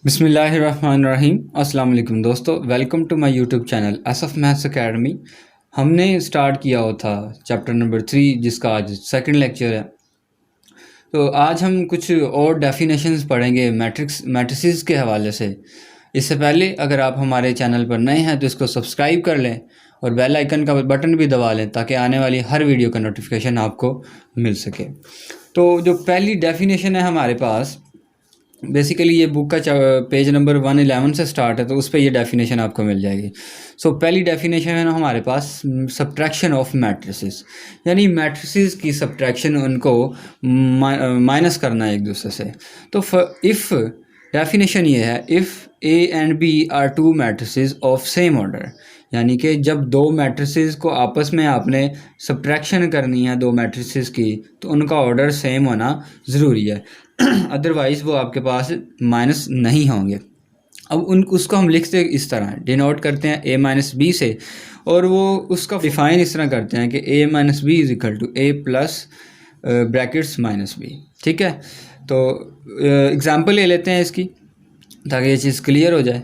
बिस्मिल्लाहिर्रहमानिर्रहीम। अस्सलाम वालेकुम दोस्तों, welcome to my YouTube channel Asaf maths academy. हमने स्टार्ट किया हुआ था चैप्टर नंबर 3 जिसका आज सेकंड लेक्चर है। तो आज हम कुछ और डेफिनेशंस पढ़ेंगे मैट्रिसेस के हवाले से। इससे पहले अगर आप हमारे चैनल पर नए हैं तो इसको सब्सक्राइब कर लें और बेल आइकन का बटन भी दबा लें ताकि आने वाली हर वीडियो का नोटिफिकेशन आपको मिल सके। तो जो पहली डेफिनेशन है हमारे पास, बेसिकली ये बुक का पेज नंबर 111 से स्टार्ट है, तो उस पर ये डेफिनेशन आपको मिल जाएगी। पहली डेफिनेशन है ना हमारे पास, सब्ट्रैक्शन ऑफ मैट्रिसेस, यानी मैट्रिसेस की सब्ट्रैक्शन, उनको माइनस करना है एक दूसरे से। तो इफ़ डेफिनेशन ये है, if A and B are two matrices of same order, यानी कि जब दो मैट्रिसेस को आपस में आपने सब्ट्रैक्शन करनी है दो मैट्रिसेस की, तो उनका ऑर्डर सेम होना ज़रूरी है, अदरवाइज़ वो आपके पास माइनस नहीं होंगे। अब उसको हम लिखते इस तरह, डिनोट करते हैं ए माइनस बी से, और वो उसका डिफ़ाइन इस तरह करते हैं कि a minus b is equal to a plus brackets minus b. ठीक है, तो एग्ज़ाम्पल ले लेते हैं इसकी ताकि ये चीज़ क्लियर हो जाए।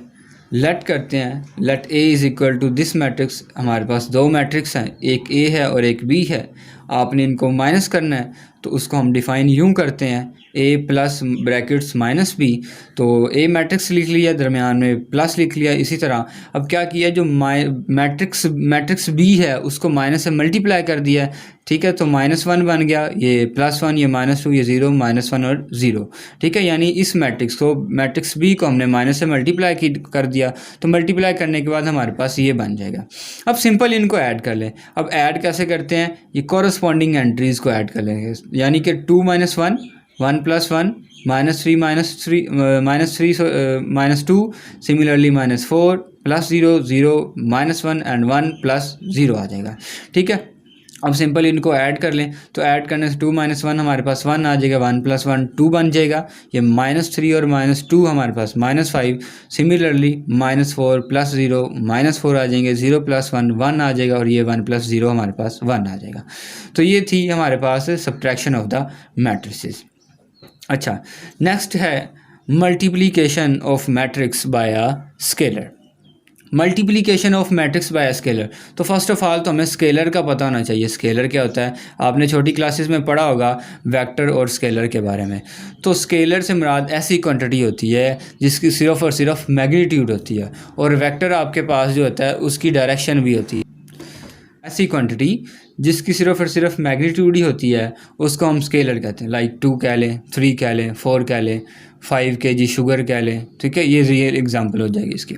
लेट करते हैं, let A is equal to this matrix. हमारे पास दो मैट्रिक्स हैं, एक ए है और एक बी है, आपने इनको माइनस करना है, तो उसको हम डिफ़ाइन यूँ करते हैं, ए प्लस ब्रैकेट्स माइनस बी। तो ए मैट्रिक्स लिख लिया, दरमियान में प्लस लिख लिया। इसी तरह अब क्या किया, जो मैट्रिक्स बी है उसको माइनस से मल्टीप्लाई कर दिया। ठीक है, तो -1 बन गया, ये +1, ये -2, ये 0, -1 और 0। ठीक है, यानी इस मैट्रिक्स बी को हमने माइनस से मल्टीप्लाई कर दिया, तो मल्टीप्लाई करने के बाद हमारे पास ये बन जाएगा। अब सिंपल इनको ऐड कर लें। अब ऐड कैसे करते हैं, ये कॉरस्पॉन्डिंग एंट्रीज़ को ऐड कर लेंगे, यानी कि 2 - 1, 1 + 1, -3 -2, सिमिलरली -4 +0 0 -1 एंड 1 + 0 आ जाएगा। ठीक है, अब सिंपल इनको ऐड कर लें, तो ऐड करने से 2 - 1 हमारे पास 1 आ जाएगा, 1 + 1 2 बन जाएगा। ये -3 और -2 हमारे पास -5, सिमिलरली -4 + 0 -4 आ जाएंगे, 0 + 1 1 आ जाएगा, और ये 1 + 0 हमारे पास 1 आ जाएगा। तो ये थी हमारे पास सब्ट्रैक्शन ऑफ द मैट्रिसेस। अच्छा, नेक्स्ट है multiplication of matrix bye a scalar. Multiplication of matrix bye scalar, तो फर्स्ट ऑफ ऑल तो हमें स्केलर का पता होना चाहिए। स्केलर क्या होता है, आपने छोटी क्लासेस में पढ़ा होगा वेक्टर और स्केलर के बारे में। तो स्केलर से मुराद ऐसी क्वांटिटी होती है जिसकी सिर्फ और सिर्फ मैग्नीट्यूड होती है, और वेक्टर आपके पास जो होता है उसकी डायरेक्शन भी होती है। ऐसी क्वांटिटी जिसकी सिर्फ और सिर्फ मैग्नीट्यूड ही होती है उसको हम स्केलर कहते हैं। लाइक 2 कह लें, 3 कह लें, 4 कह लें, 5 kg शुगर कह लें। ठीक है, ये रियल एग्जांपल हो जाएगी इसकी।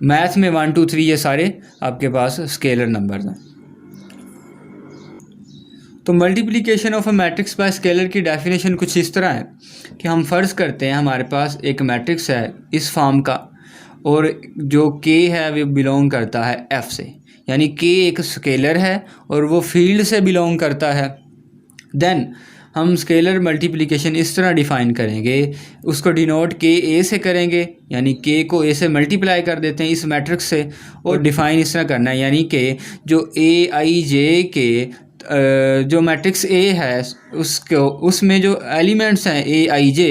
मैथ में 1 2 3 ये सारे आपके पास स्केलर नंबर्स हैं। तो multiplication of a matrix bye scalar की डेफिनेशन कुछ इस तरह है कि हम फ़र्ज़ करते हैं हमारे पास एक मैट्रिक्स है इस फॉर्म का, और जो k है वो बिलोंग करता है f से, यानी k एक स्केलर है और वो फील्ड से बिलोंग करता है। देन हम स्केलर मल्टीप्लिकेशन इस तरह डिफ़ाइन करेंगे, उसको डिनोट k a से करेंगे, यानी k को a से मल्टीप्लाई कर देते हैं इस मैट्रिक्स से, और डिफ़ाइन इस तरह करना है, यानी कि जो a i j के जो मैट्रिक्स A है उसमें जो एलिमेंट्स हैं A i j,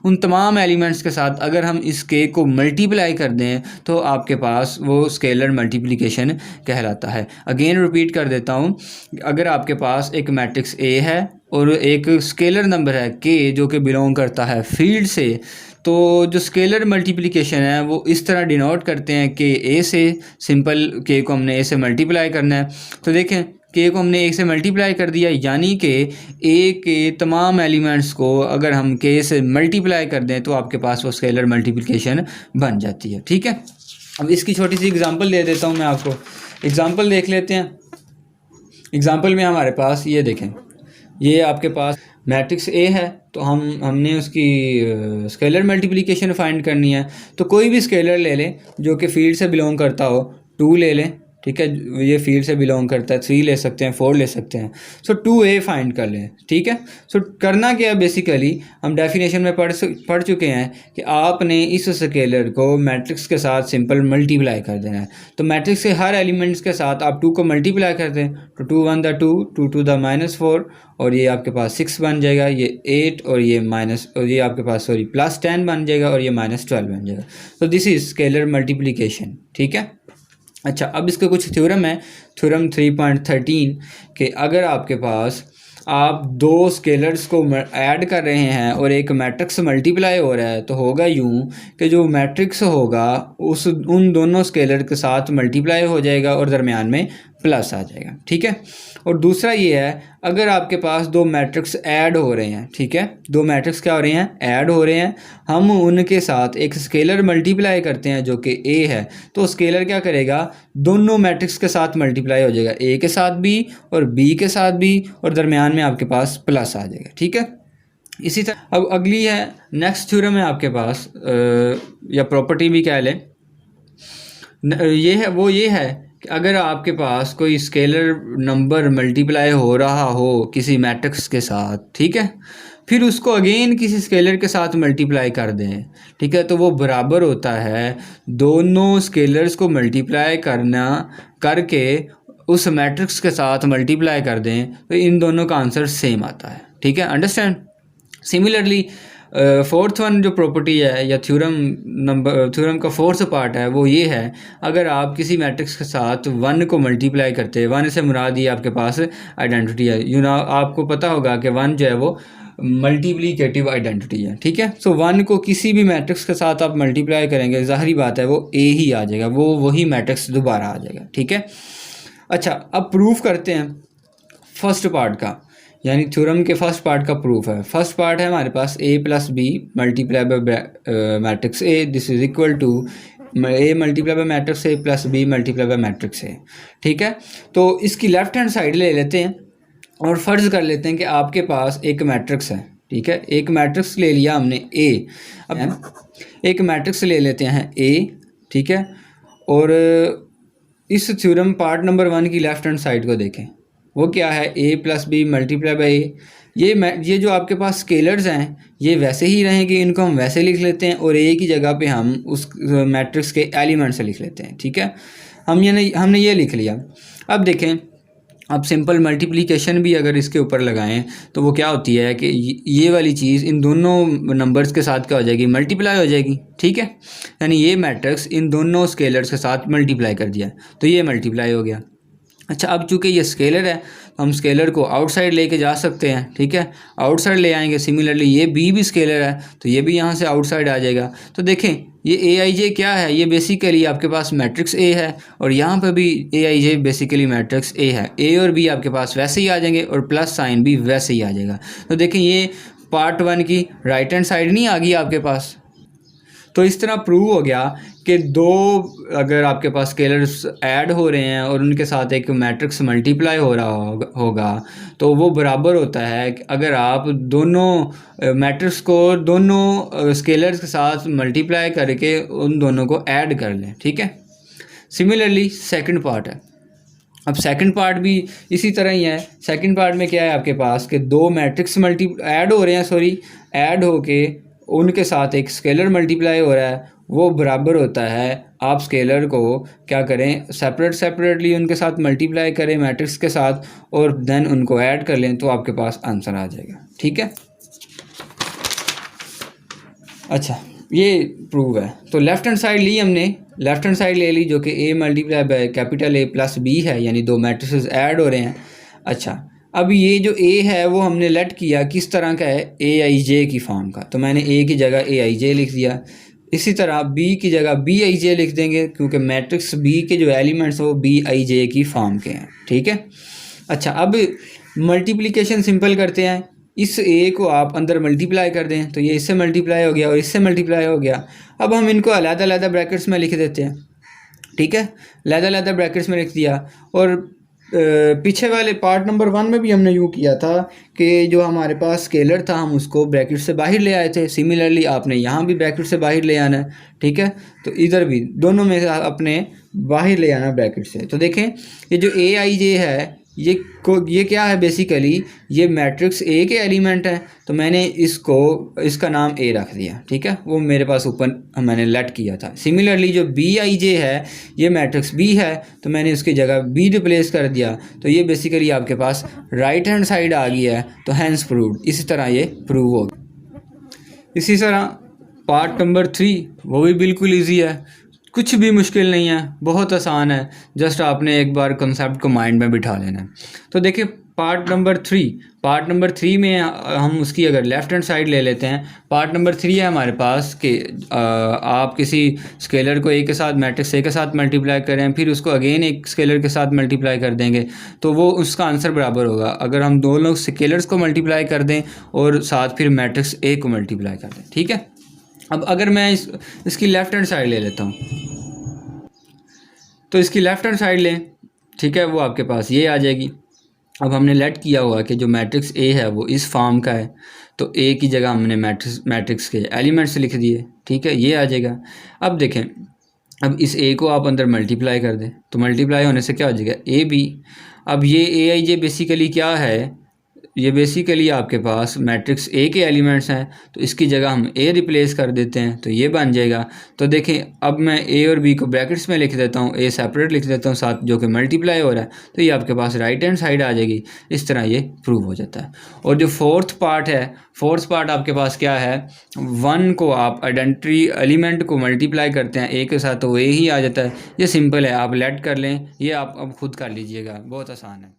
उन तमाम एलिमेंट्स के साथ अगर हम इस K को मल्टीप्लाई कर दें तो आपके पास वो स्केलर मल्टीप्लिकेशन कहलाता है। अगेन रिपीट कर देता हूँ, अगर आपके पास एक मैट्रिक्स A है और एक स्केलर नंबर है K जो कि बिलोंग करता है फील्ड से, तो जो स्केलर मल्टीप्लिकेशन है वो इस तरह डिनोट करते हैं कि A से, सिंपल K को हमने A से मल्टीप्लाई करना है। तो देखें, K को हमने A से मल्टीप्लाई कर दिया, यानी कि A के तमाम एलिमेंट्स को अगर हम K से मल्टीप्लाई कर दें तो आपके पास वो स्केलर मल्टीप्लिकेशन बन जाती है। ठीक है, अब इसकी छोटी सी एग्जांपल दे देता हूँ मैं आपको। एग्जांपल देख लेते हैं। एग्जांपल में हमारे पास ये देखें, ये आपके पास मैट्रिक्स A है, तो हमने उसकी स्केलर मल्टीप्लिकेशन फाइंड करनी है। तो कोई भी स्केलर ले लें जो कि फील्ड से बिलोंग करता हो, 2 ले लें, ठीक है, ये फील्ड से बिलोंग करता है, 3 ले सकते हैं, 4 ले सकते हैं। सो 2a फाइंड कर लें, ठीक है। सो करना क्या है, बेसिकली हम डेफिनेशन में पढ़ चुके हैं कि आपने इस स्केलर को मैट्रिक्स के साथ सिंपल मल्टीप्लाई कर देना है। तो मैट्रिक्स के हर एलिमेंट्स के साथ आप 2 को मल्टीप्लाई कर दें, तो 2 1 द 2, 2 2 द -4, और ये आपके पास 6 बन जाएगा, ये 8, और ये आपके पास +10 बन जाएगा, और ये -12 बन जाएगा। तो दिस इज स्केलर मल्टीप्लिकेशन, ठीक है। अच्छा, अब इसके कुछ थ्योरम है। थ्योरम 3.13 कि अगर आपके पास आप 2 स्केलर्स को ऐड कर रहे हैं और एक मैट्रिक्स मल्टीप्लाई हो रहा है, तो होगा यूं कि जो मैट्रिक्स होगा उन दोनों स्केलर के साथ मल्टीप्लाई हो जाएगा और दरमियान में प्लस आ जाएगा, ठीक है। और दूसरा ये है, अगर आपके पास 2 मैट्रिक्स ऐड हो रहे हैं, ठीक है, 2 मैट्रिक्स क्या हो रहे हैं, ऐड हो रहे हैं, हम उनके साथ एक स्केलर मल्टीप्लाई करते हैं जो कि a है, तो स्केलर क्या करेगा, दोनों मैट्रिक्स के साथ मल्टीप्लाई हो जाएगा, a के साथ भी और b के साथ भी, और दरमियान में आपके पास प्लस आ जाएगा, ठीक है। इसी तरह अब अगली है, नेक्स्ट थ्योरम है आपके पास, या प्रॉपर्टी भी कह लें, ये है कि अगर आपके पास कोई स्केलर नंबर मल्टीप्लाई हो रहा हो किसी मैट्रिक्स के साथ, ठीक है, फिर उसको अगेन किसी स्केलर के साथ मल्टीप्लाई कर दें, ठीक है, तो वो बराबर होता है दोनों स्केलर्स को मल्टीप्लाई करके उस मैट्रिक्स के साथ मल्टीप्लाई कर दें, तो इन दोनों का आंसर सेम आता है, ठीक है, अंडरस्टैंड। सिमिलरली फोर्थ वन जो प्रॉपर्टी है या थ्योरम का फोर्थ पार्ट है, वो ये है, अगर आप किसी मैट्रिक्स के साथ 1 को मल्टीप्लाई करते हैं, 1 से मुराद ये आपके पास आइडेंटिटी है, आपको पता होगा कि 1 जो है वो मल्टीप्लिकेटिव आइडेंटिटी है, ठीक है। सो 1 को किसी भी मैट्रिक्स के साथ आप मल्टीप्लाई करेंगे, ज़ाहिरी बात है वो a ही आ जाएगा, वो वही मैट्रिक्स दोबारा आ जाएगा, ठीक है। अच्छा, अब प्रूफ करते हैं फर्स्ट पार्ट का, यानी थ्योरम के फर्स्ट पार्ट का प्रूफ है। फर्स्ट पार्ट है हमारे पास a + b multiply by matrix a, this is equal to a multiply by matrix a + b multiply by matrix a, ठीक है। तो इसकी लेफ्ट हैंड साइड ले लेते हैं और फ़र्ज़ कर लेते हैं कि आपके पास एक मैट्रिक्स है, ठीक है, एक मैट्रिक्स ले लिया हमने a, अब एक मैट्रिक्स ले लेते हैं a, ठीक है, और इस थ्योरम पार्ट नंबर 1 की लेफ्ट हैंड साइड को देखें, वो क्या है, a + b multiply by a। ये जो आपके पास स्केलर्स हैं ये वैसे ही रहेंगे, इनको हम वैसे लिख लेते हैं, और a की जगह पे हम उस मैट्रिक्स के एलिमेंट से लिख लेते हैं, ठीक है। हमने ये लिख लिया। अब देखें, अब सिंपल मल्टीप्लिकेशन भी अगर इसके ऊपर लगाएं तो वो क्या होती है कि ये वाली चीज़ इन दोनों नंबर्स के साथ क्या हो जाएगी, मल्टीप्लाई हो जाएगी, ठीक है। यानी ये मैट्रिक्स इन दोनों स्केलर्स के साथ मल्टीप्लाई कर दिया, तो ये मल्टीप्लाई हो गया। अच्छा, अब चूँकि ये स्केलर है तो हम स्केलर को आउटसाइड लेके जा सकते हैं, ठीक है, आउटसाइड ले आएंगे। सिमिलरली ये भी स्केलर है तो ये भी यहाँ से आउटसाइड आ जाएगा। तो देखें, ये aij क्या है, ये बेसिकली आपके पास मैट्रिक्स a है, और यहाँ पर भी aij बेसिकली मैट्रिक्स a है। a और b आपके पास वैसे ही आ जाएंगे और प्लस साइन भी वैसे ही आ जाएगा। तो देखें, ये पार्ट 1 की राइट हैंड साइड नहीं आ गई आपके पास। तो इस तरह प्रूव हो गया कि अगर आपके पास स्केलर्स ऐड हो रहे हैं और उनके साथ एक मैट्रिक्स मल्टीप्लाई हो रहा होगा तो वो बराबर होता है कि अगर आप दोनों मैट्रिक्स को दोनों स्केलर्स के साथ मल्टीप्लाई करके उन दोनों को ऐड कर लें, ठीक है। सिमिलरली सेकंड पार्ट है। अब सेकंड पार्ट भी इसी तरह ही है। सेकंड पार्ट में क्या है आपके पास कि 2 मैट्रिक्स ऐड होके उनके साथ एक स्केलर मल्टीप्लाई हो रहा है, वो बराबर होता है, आप स्केलर को क्या करें, सेपरेटली उनके साथ मल्टीप्लाई करें मैट्रिक्स के साथ और देन उनको ऐड कर लें, तो आपके पास आंसर आ जाएगा, ठीक है। अच्छा, ये प्रूव है। तो लेफ्ट हैंड साइड ली हमने, लेफ्ट हैंड साइड ले ली जो कि a multiply by capital A + b है, यानी 2 मैट्रिक्स ऐड हो रहे हैं। अच्छा, अब ये जो a है वो हमने लेट किया किस तरह का है, aij की फॉर्म का, तो मैंने a की जगह aij लिख दिया। इसी तरह b की जगह bij लिख देंगे क्योंकि मैट्रिक्स b के जो एलिमेंट्स वो bij की फॉर्म के हैं, ठीक है। अच्छा, अब मल्टीप्लिकेशन सिंपल करते हैं। इस a को आप अंदर मल्टीप्लाई कर दें तो ये इससे मल्टीप्लाई हो गया और इससे मल्टीप्लाई हो गया। अब हम इनको अलग-अलग ब्रैकेट्स में लिख देते हैं, ठीक है, अलग-अलग ब्रैकेट्स में लिख दिया। और पीछे वाले पार्ट नंबर 1 में भी हमने यूँ किया था कि जो हमारे पास स्केलर था हम उसको ब्रैकेट से बाहर ले आए थे। सिमिलरली आपने यहाँ भी ब्रैकेट से बाहर ले आना है, ठीक है। तो इधर भी दोनों में अपने बाहर ले आना ब्रैकेट से। तो देखें ये जो ए आई जे है ये क्या है, बेसिकली ये मैट्रिक्स ए के एलिमेंट है, तो मैंने इसका नाम ए रख दिया, ठीक है। वो मेरे पास ऊपर मैंने लेट किया था। सिमिलरली जो बी आई जे है ये मैट्रिक्स बी है, तो मैंने उसकी जगह बी रिप्लेस कर दिया, तो ये बेसिकली आपके पास राइट हैंड साइड आ गया है, तो हैंस प्रूव्ड। इसी तरह ये प्रूव हो गया। इसी तरह पार्ट नंबर 3 वो भी बिल्कुल ईजी है, कुछ भी मुश्किल नहीं है, बहुत आसान है। जस्ट आपने एक बार कॉन्सेप्ट को माइंड में बिठा लेना है। तो देखिए पार्ट नंबर 3 में हम उसकी अगर लेफ़्ट हैंड साइड ले लेते हैं, पार्ट नंबर 3 है हमारे पास कि आप किसी स्केलर को ए के साथ मैट्रिक्स ए के साथ मल्टीप्लाई करें, फिर उसको अगेन एक स्केलर के साथ मल्टीप्लाई कर देंगे, तो वो उसका आंसर बराबर होगा अगर हम दोनों स्केलर्स को मल्टीप्लाई कर दें और साथ फिर मैट्रिक्स ए को मल्टीप्लाई कर दें, ठीक है। अब अगर मैं इसकी लेफ़्ट हैंड साइड ले लेता हूँ, तो इसकी लेफ़्ट हैंड साइड लें, ठीक है, वो आपके पास ये आ जाएगी। अब हमने लेट किया हुआ कि जो मैट्रिक्स ए है वो इस फॉर्म का है, तो ए की जगह हमने मैट्रिक्स के एलिमेंट्स लिख दिए, ठीक है, ये आ जाएगा। अब देखें, अब इस ए को आप अंदर मल्टीप्लाई कर दें, तो मल्टीप्लाई होने से क्या हो जाएगा, ए बी। अब ये ए आई जे बेसिकली क्या है, ये बेसिकली आपके पास मैट्रिक्स ए के एलिमेंट्स हैं, तो इसकी जगह हम ए रिप्लेस कर देते हैं, तो ये बन जाएगा। तो देखें अब मैं ए और बी को ब्रैकेट्स में लिख देता हूँ, ए सेपरेट लिख देता हूँ साथ, जो कि मल्टीप्लाई हो रहा है, तो ये आपके पास राइट हैंड साइड आ जाएगी। इस तरह ये प्रूव हो जाता है। और जो फोर्थ पार्ट आपके पास क्या है, 1 को आप आइडेंटिटी एलिमेंट को मल्टीप्लाई करते हैं ए के साथ, तो ए ही आ जाता है। ये सिंपल है, आप लेट कर लें, ये आप अब खुद कर लीजिएगा, बहुत आसान है।